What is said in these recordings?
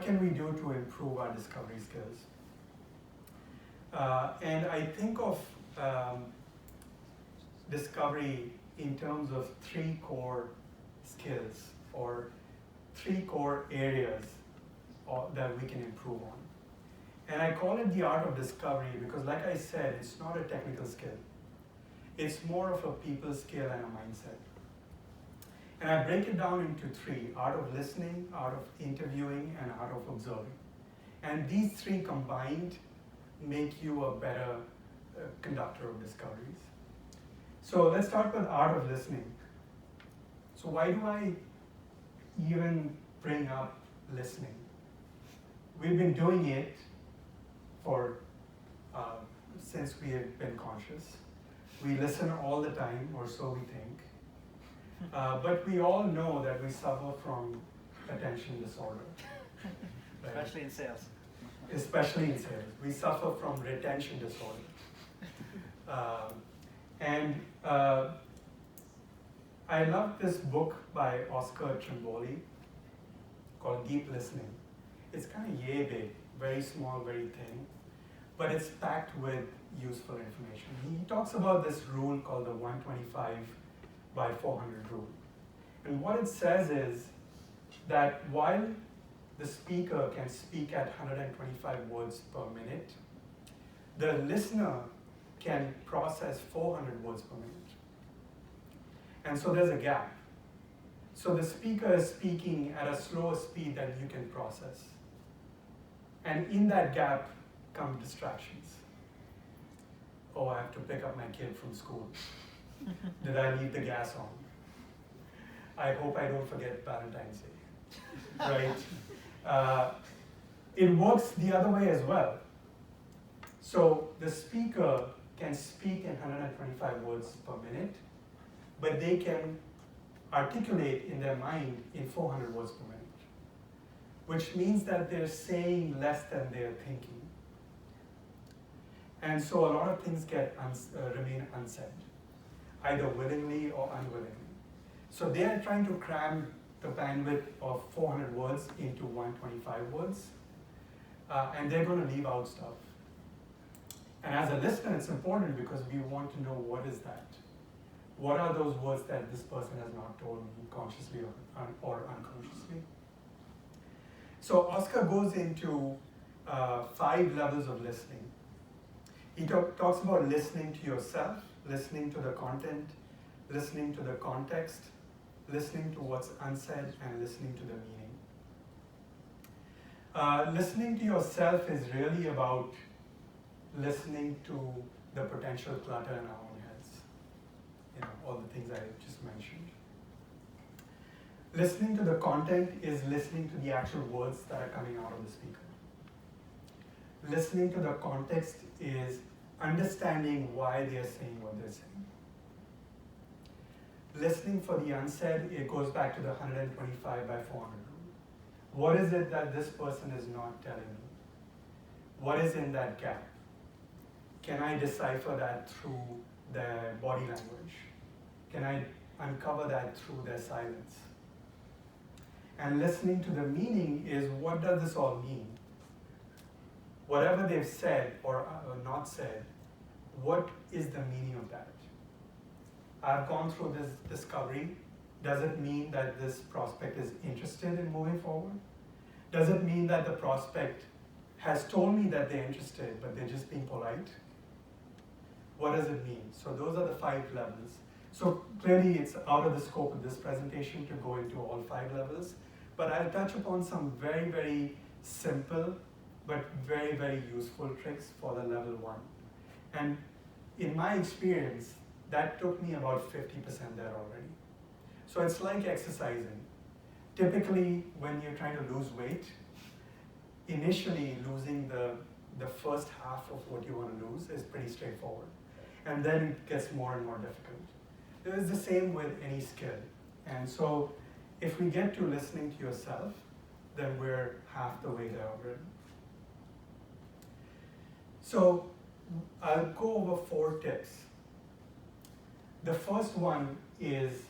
can we do to improve our discovery skills? And I think of discovery in terms of 3 core skills or 3 core areas that we can improve on. And I call it the art of discovery because, like I said, it's not a technical skill. It's more of a people skill and a mindset. And I break it down into 3: art of listening, art of interviewing, and art of observing. And these 3 combined make you a better conductor of discoveries. So let's start with art of listening. So why do I even bring up listening? We've been doing it for since we have been conscious. We listen all the time, or so we think. But we all know that we suffer from attention disorder. Right? Especially in sales. Especially in sales. We suffer from retention disorder. I love this book by Oscar Trimboli called Deep Listening. It's kind of yay big, very small, very thin, but it's packed with useful information. He talks about this rule called the 125 by 400 rule. And what it says is that while the speaker can speak at 125 words per minute, the listener can process 400 words per minute. And so there's a gap. So the speaker is speaking at a slower speed than you can process. And in that gap come distractions. Oh, I have to pick up my kid from school. Did I leave the gas on? I hope I don't forget Valentine's Day, right? It works the other way as well. So the speaker can speak in 125 words per minute, but they can articulate in their mind in 400 words per minute, which means that they're saying less than they're thinking. And so a lot of things remain unsaid, either willingly or unwillingly. So they are trying to cram the bandwidth of 400 words into 125 words, and they're going to leave out stuff. And as a listener, it's important because we want to know what is that. What are those words that this person has not told me consciously or unconsciously? So Oscar goes into 5 levels of listening. He talks about listening to yourself, listening to the content, listening to the context, listening to what's unsaid, and listening to the meaning. Listening to yourself is really about listening to the potential clutter in our own heads. All the things I just mentioned. Listening to the content is listening to the actual words that are coming out of the speaker. Listening to the context is understanding why they're saying what they're saying. Listening for the unsaid, it goes back to the 125 by 400 rule. What is it that this person is not telling me? What is in that gap? Can I decipher that through their body language? Can I uncover that through their silence? And listening to the meaning is, what does this all mean? Whatever they've said or not said, what is the meaning of that? I've gone through this discovery. Does it mean that this prospect is interested in moving forward? Does it mean that the prospect has told me that they're interested, but they're just being polite? What does it mean? So those are the 5 levels. So clearly it's out of the scope of this presentation to go into all 5 levels, but I'll touch upon some very, very simple, but very, very useful tricks for the level 1. And in my experience, that took me about 50% there already. So it's like exercising. Typically, when you're trying to lose weight, initially losing the first half of what you want to lose is pretty straightforward. And then it gets more and more difficult. It is the same with any skill. And so if we get to listening to yourself, then we're half the way there already. So I'll go over 4 tips. The first one is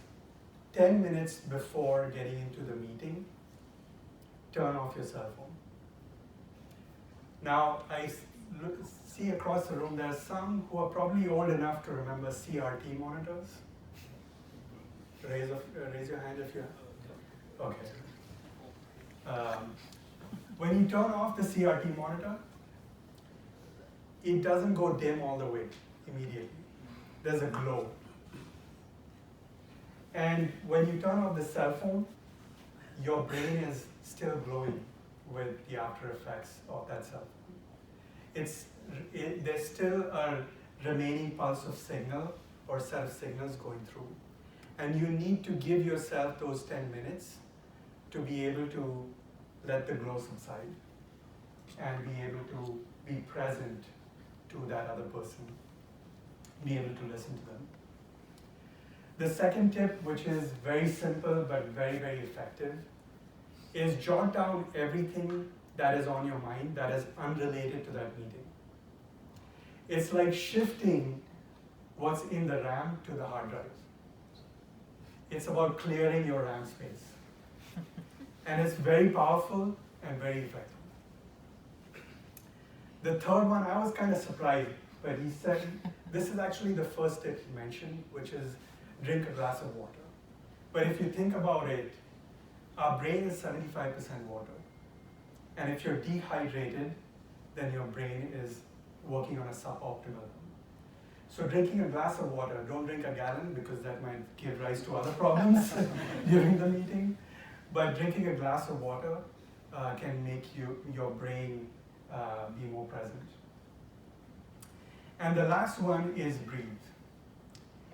10 minutes before getting into the meeting, turn off your cell phone. Now, see across the room, there are some who are probably old enough to remember CRT monitors. Raise your hand if you have. Okay. When you turn off the CRT monitor, it doesn't go dim all the way immediately. There's a glow. And when you turn off the cell phone, your brain is still glowing with the after effects of that cell phone. There's still a remaining pulse of signal or set of signals going through. And you need to give yourself those 10 minutes to be able to let the glow subside and be able to be present to that other person, be able to listen to them. The second tip, which is very simple but very, very effective, is jot down everything that is on your mind that is unrelated to that meeting. It's like shifting what's in the RAM to the hard drive. It's about clearing your RAM space. And it's very powerful and very effective. The third one, I was kind of surprised, but he said, this is actually the first tip he mentioned, which is drink a glass of water. But if you think about it, our brain is 75% water. And if you're dehydrated, then your brain is working on a suboptimal. So drinking a glass of water, don't drink a gallon because that might give rise to other problems during the meeting. But drinking a glass of water can make your brain be more present. And the last one is breathe.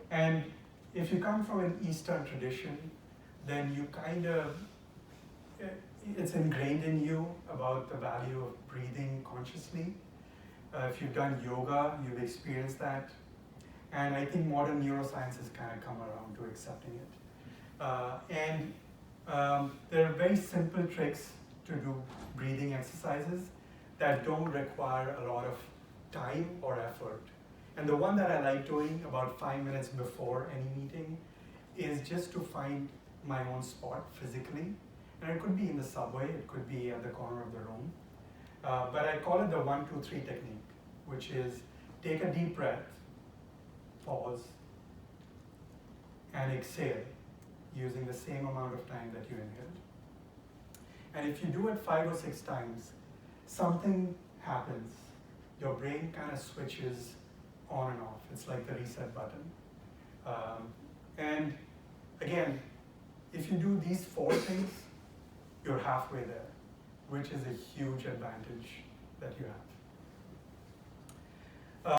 And if you come from an Eastern tradition, then you it's ingrained in you about the value of breathing consciously. If you've done yoga, you've experienced that. And I think modern neuroscience has kind of come around to accepting it. There are very simple tricks to do breathing exercises that don't require a lot of time or effort. And the one that I like doing about 5 minutes before any meeting is just to find my own spot physically. And it could be in the subway, it could be at the corner of the room. But I call it the 1, 2, 3 technique, which is take a deep breath, pause, and exhale using the same amount of time that you inhaled. And if you do it 5 or 6 times, something happens. Your brain kind of switches on and off. It's like the reset button. And again, if you do these 4 things, you're halfway there, which is a huge advantage that you have.